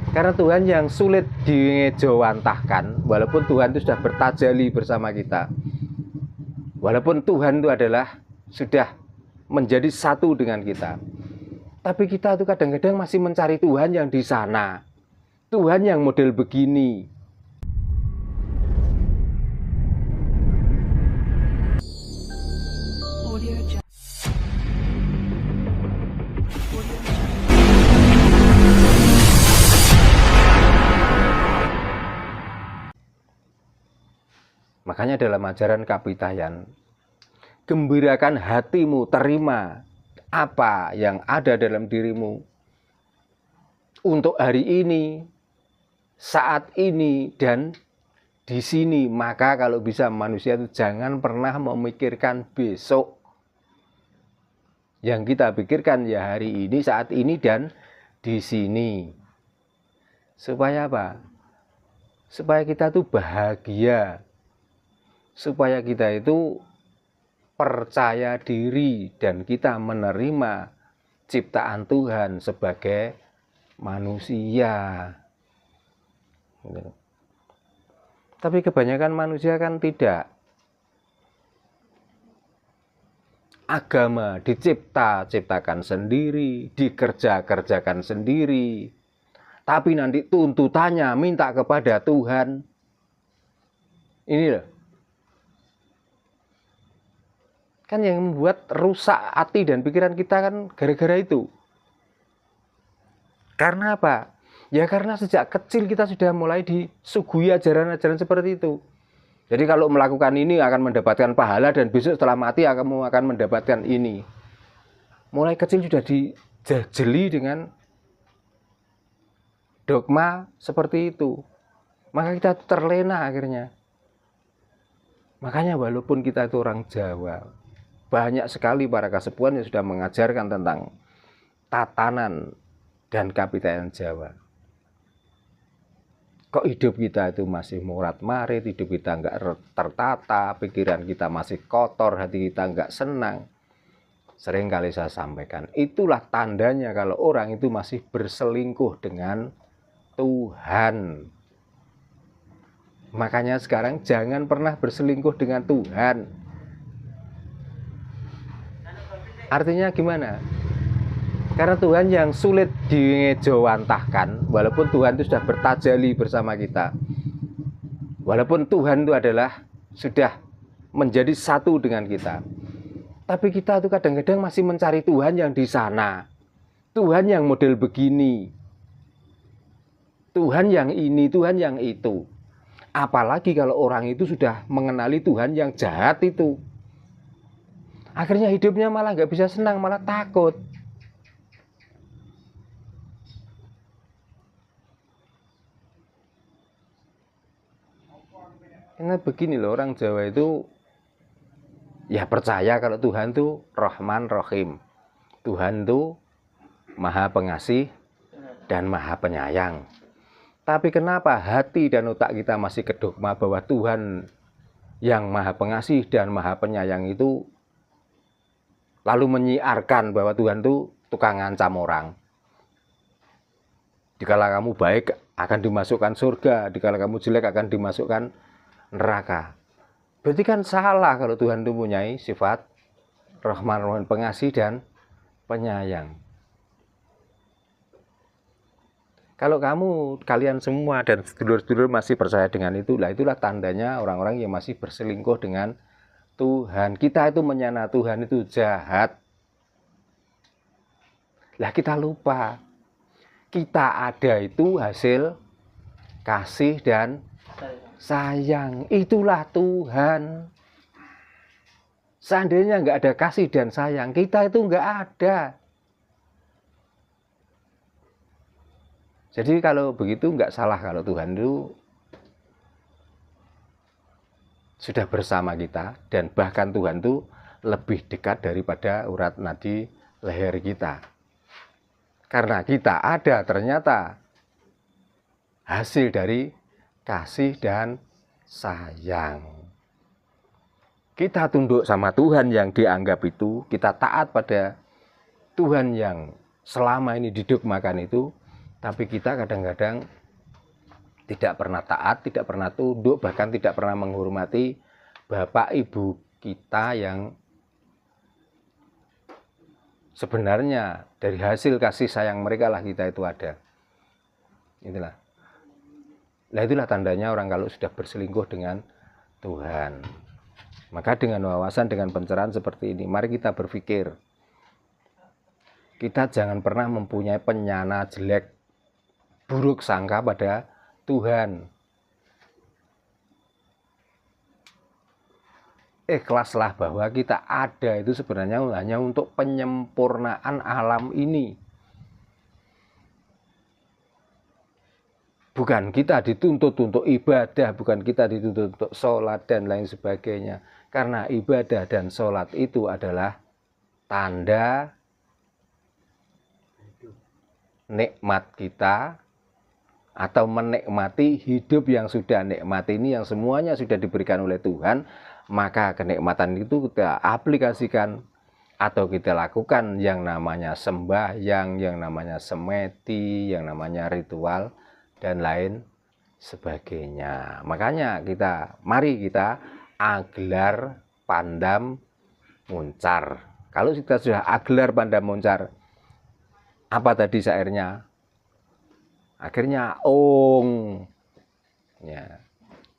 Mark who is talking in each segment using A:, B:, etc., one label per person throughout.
A: Karena Tuhan yang sulit dingejawantahkan, walaupun Tuhan itu sudah bertajali bersama kita. Walaupun Tuhan itu adalah sudah menjadi satu dengan kita. Tapi kita itu kadang-kadang masih mencari Tuhan yang di sana. Tuhan yang model begini. Makanya dalam ajaran Kapitayan, gembirakan hatimu, terima apa yang ada dalam dirimu untuk hari ini, saat ini, dan di sini. Maka kalau bisa manusia itu jangan pernah memikirkan besok. Yang kita pikirkan ya hari ini, saat ini, dan di sini. Supaya apa? Supaya kita tuh bahagia. Supaya kita itu percaya diri dan kita menerima ciptaan Tuhan sebagai manusia. Tapi kebanyakan manusia kan tidak. Agama diciptakan sendiri, dikerjakan sendiri. Tapi nanti tuntutannya minta kepada Tuhan. Ini loh. Kan yang membuat rusak hati dan pikiran kita kan gara-gara itu. Karena apa? Ya karena sejak kecil kita sudah mulai disuguhi ajaran-ajaran seperti itu. Jadi kalau melakukan ini akan mendapatkan pahala dan besok setelah mati kamu akan mendapatkan ini. Mulai kecil sudah dijajeli dengan dogma seperti itu. Maka kita terlena akhirnya. Makanya walaupun kita itu orang Jawa, banyak sekali para kasepuhan yang sudah mengajarkan tentang tatanan dan Kapitayan Jawa. Kok hidup kita itu masih morat-marit, hidup kita enggak tertata, pikiran kita masih kotor, hati kita enggak senang. Sering kali saya sampaikan, itulah tandanya kalau orang itu masih berselingkuh dengan Tuhan. Makanya sekarang jangan pernah berselingkuh dengan Tuhan. Artinya gimana? Karena Tuhan yang sulit dingejawantahkan, walaupun Tuhan itu sudah bertajali bersama kita. Walaupun Tuhan itu adalah sudah menjadi satu dengan kita. Tapi kita itu kadang-kadang masih mencari Tuhan yang di sana. Tuhan yang model begini. Tuhan yang ini, Tuhan yang itu. Apalagi kalau orang itu sudah mengenali Tuhan yang jahat itu. Akhirnya hidupnya malah nggak bisa senang, malah takut. Karena begini loh, orang Jawa itu ya percaya kalau Tuhan itu Rahman Rahim. Tuhan itu Maha Pengasih dan Maha Penyayang. Tapi kenapa hati dan otak kita masih kedogma bahwa Tuhan yang Maha Pengasih dan Maha Penyayang itu lalu menyiarkan bahwa Tuhan itu tukang ngancam orang. Dikala kamu baik akan dimasukkan surga, dikala kamu jelek akan dimasukkan neraka. Berarti kan salah kalau Tuhan itu mempunyai sifat Rahman Rahim, Pengasih dan Penyayang. Kalau kalian semua dan sedulur-sedulur masih percaya dengan itulah tandanya orang-orang yang masih berselingkuh dengan Tuhan. Kita itu menyana Tuhan itu jahat. Lah kita lupa. Kita ada itu hasil kasih dan sayang. Itulah Tuhan. Seandainya nggak ada kasih dan sayang, kita itu nggak ada. Jadi kalau begitu nggak salah kalau Tuhan itu sudah bersama kita, dan bahkan Tuhan itu lebih dekat daripada urat nadi leher kita. Karena kita ada ternyata hasil dari kasih dan sayang. Kita tunduk sama Tuhan yang dianggap itu, kita taat pada Tuhan yang selama ini didogmakan itu, Tapi kita kadang-kadang tidak pernah taat, tidak pernah tunduk, bahkan tidak pernah menghormati bapak ibu kita yang sebenarnya dari hasil kasih sayang mereka lah kita itu ada. Itulah. Nah itulah tandanya orang kalau sudah berselingkuh dengan Tuhan. Maka dengan wawasan, dengan pencerahan seperti ini, mari kita berpikir. Kita jangan pernah mempunyai penyana jelek, buruk sangka pada Tuhan. Ikhlaslah bahwa kita ada itu sebenarnya hanya untuk penyempurnaan alam ini. Bukan kita dituntut untuk ibadah, bukan kita dituntut untuk sholat dan lain sebagainya. Karena ibadah dan sholat itu adalah tanda nikmat kita atau menikmati hidup yang sudah nikmat ini, yang semuanya sudah diberikan oleh Tuhan. Maka kenikmatan itu kita aplikasikan atau kita lakukan yang namanya sembahyang, yang namanya semedi, yang namanya ritual dan lain sebagainya. Makanya mari kita aglar pandam muncar. Kalau kita sudah aglar pandam muncar, apa tadi syairnya? Akhirnya ong. Ya.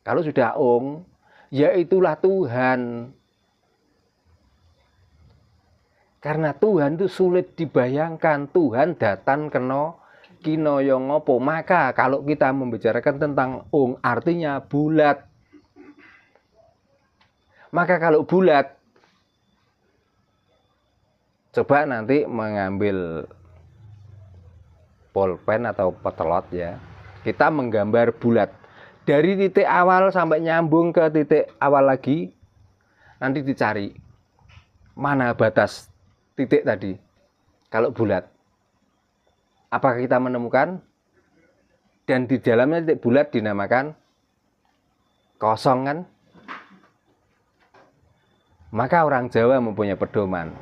A: Kalau sudah ong, ya itulah Tuhan. Karena Tuhan itu sulit dibayangkan. Tuhan datang kena kinoyo ngopo. Maka kalau kita membicarakan tentang ong, artinya bulat. Maka kalau bulat, coba nanti mengambil pulpen atau petelot ya. Kita menggambar bulat. Dari titik awal sampai nyambung ke titik awal lagi, nanti dicari mana batas titik tadi. Kalau bulat, apakah kita menemukan? Dan di dalamnya titik bulat dinamakan kosong kan? Maka orang Jawa mempunyai pedoman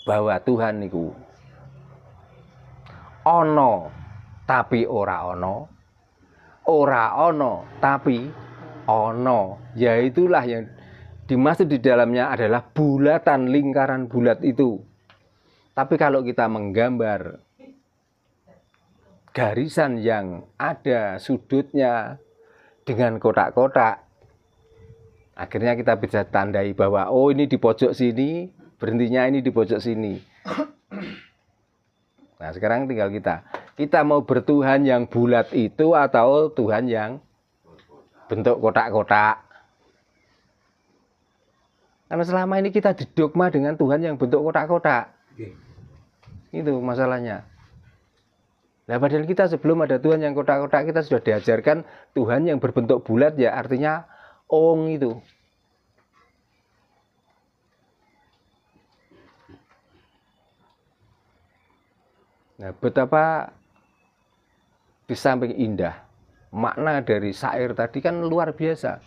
A: bahwa Tuhan niku ono tapi ora ono, ora ono tapi ono. Ya itulah yang dimaksud di dalamnya adalah bulatan, lingkaran bulat itu. Tapi kalau kita menggambar garisan yang ada sudutnya dengan kotak-kotak, akhirnya kita bisa tandai bahwa oh ini di pojok sini, berhentinya ini di pojok sini. Nah sekarang tinggal kita mau bertuhan yang bulat itu atau Tuhan yang bentuk kotak-kotak. Karena selama ini kita didogma dengan Tuhan yang bentuk kotak-kotak. Itu masalahnya. Nah padahal kita sebelum ada Tuhan yang kotak-kotak, kita sudah diajarkan Tuhan yang berbentuk bulat, ya artinya ong itu. Nah, betapa di samping indah makna dari syair tadi kan luar biasa.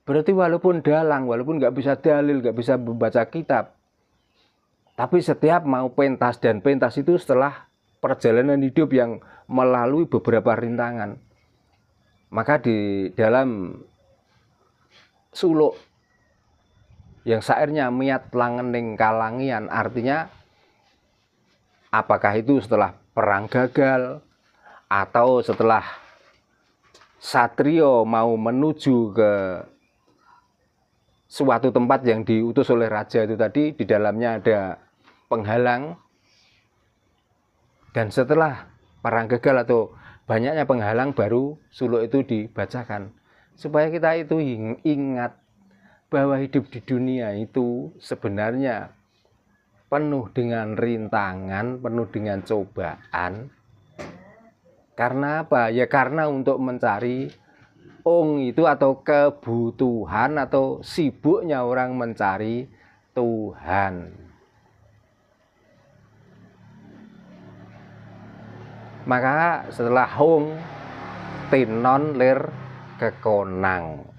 A: Berarti walaupun dalang, walaupun nggak bisa dalil, nggak bisa membaca kitab, tapi setiap mau pentas, dan pentas itu setelah perjalanan hidup yang melalui beberapa rintangan. Maka di dalam suluk yang syairnya miat langening kalangian, artinya apakah itu setelah perang gagal atau setelah satrio mau menuju ke suatu tempat yang diutus oleh raja itu tadi, di dalamnya ada penghalang, dan setelah perang gagal atau banyaknya penghalang baru suluk itu dibacakan, supaya kita itu ingat bahwa hidup di dunia itu sebenarnya penuh dengan rintangan, penuh dengan cobaan. Karena apa? Ya karena untuk mencari ong itu atau kebutuhan atau sibuknya orang mencari Tuhan. Maka setelah ong, tinon lir kekonang.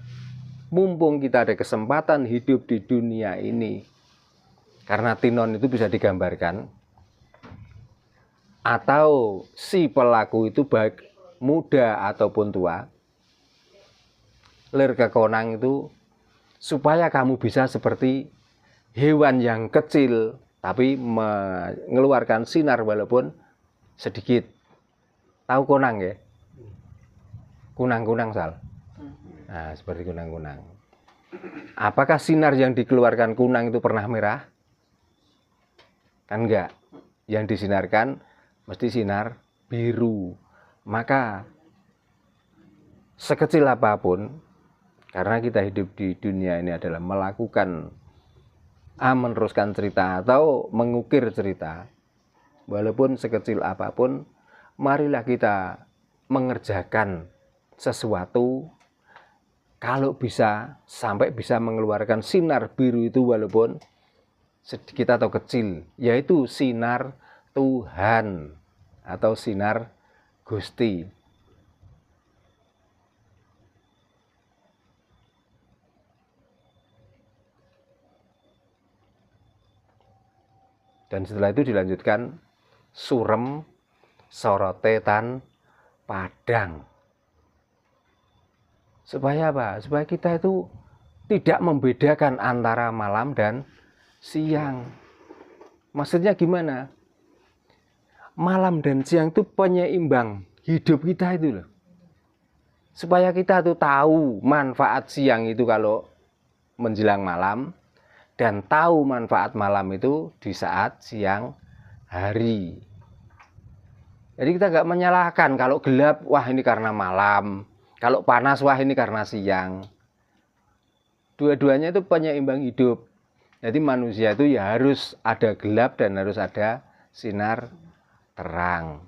A: Mumpung kita ada kesempatan hidup di dunia ini, karena tinon itu bisa digambarkan atau si pelaku itu baik muda ataupun tua, lir kekonang itu supaya kamu bisa seperti hewan yang kecil tapi mengeluarkan sinar walaupun sedikit. Tahu kunang ya? Kunang-kunang Sal. Nah, seperti kunang-kunang. Apakah sinar yang dikeluarkan kunang itu pernah merah? Kan enggak. Yang disinarkan mesti sinar biru. Maka sekecil apapun, karena kita hidup di dunia ini adalah melakukan meneruskan cerita atau mengukir cerita, walaupun sekecil apapun, marilah kita mengerjakan sesuatu kalau bisa sampai bisa mengeluarkan sinar biru itu walaupun sedikit atau kecil, yaitu sinar Tuhan atau sinar Gusti. Dan setelah itu dilanjutkan surem sorotetan padang. Supaya apa? Supaya kita itu tidak membedakan antara malam dan siang. Maksudnya gimana? Malam dan siang itu penyeimbang hidup kita itu loh. Supaya kita tuh tahu manfaat siang itu kalau menjelang malam, dan tahu manfaat malam itu di saat siang hari. Jadi kita nggak menyalahkan kalau gelap, wah ini karena malam. Kalau panas, wah ini karena siang. Dua-duanya itu penyeimbang hidup. Jadi manusia itu ya harus ada gelap dan harus ada sinar terang.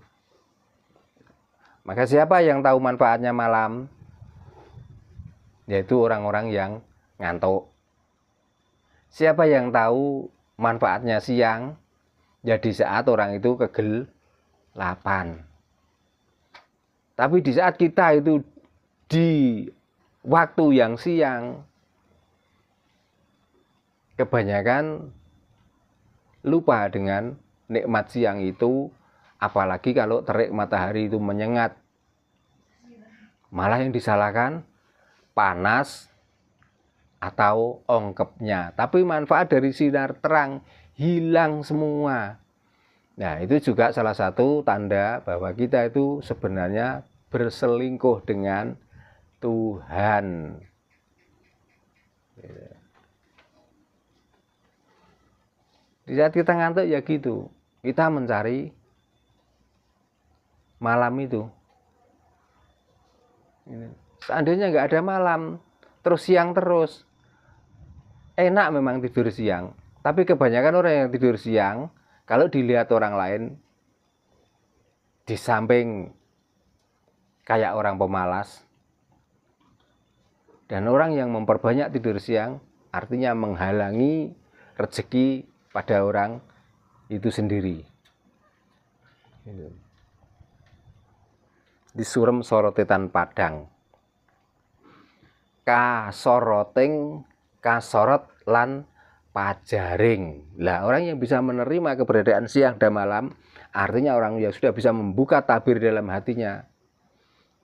A: Maka siapa yang tahu manfaatnya malam? Yaitu orang-orang yang ngantuk. Siapa yang tahu manfaatnya siang? Ya di saat orang itu kegelapan. Tapi di saat kita itu di waktu yang siang, kebanyakan lupa dengan nikmat siang itu, apalagi kalau terik matahari itu menyengat. Malah yang disalahkan panas atau ongkepnya, tapi manfaat dari sinar terang hilang semua. Nah, itu juga salah satu tanda bahwa kita itu sebenarnya berselingkuh dengan Tuhan. Di saat kita ngantuk ya gitu, kita mencari malam itu. Seandainya nggak ada malam, terus siang terus, enak memang tidur siang. Tapi kebanyakan orang yang tidur siang, kalau dilihat orang lain, di samping kayak orang pemalas, dan orang yang memperbanyak tidur siang, artinya menghalangi rezeki pada orang itu sendiri. Di surem sorotetan padang, kasoroting kasorot lan pajaring. Lah orang yang bisa menerima keberadaan siang dan malam, artinya orang yang sudah bisa membuka tabir dalam hatinya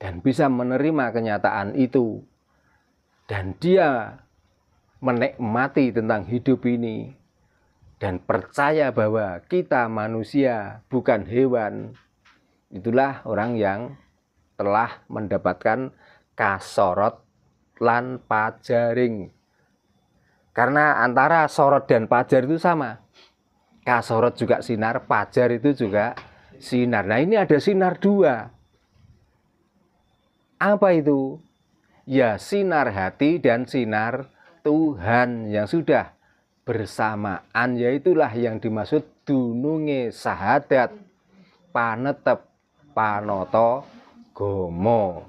A: dan bisa menerima kenyataan itu, dan dia menikmati tentang hidup ini dan percaya bahwa kita manusia bukan hewan. Itulah orang yang telah mendapatkan kasorot lan pajaring. Karena antara sorot dan pajar itu sama. Kasorot juga sinar, pajar itu juga sinar. Nah, ini ada sinar dua. Apa itu? Ya, sinar hati dan sinar Tuhan yang sudah bersamaan, yaitulah yang dimaksud dununge sahadat panetep panoto gomo.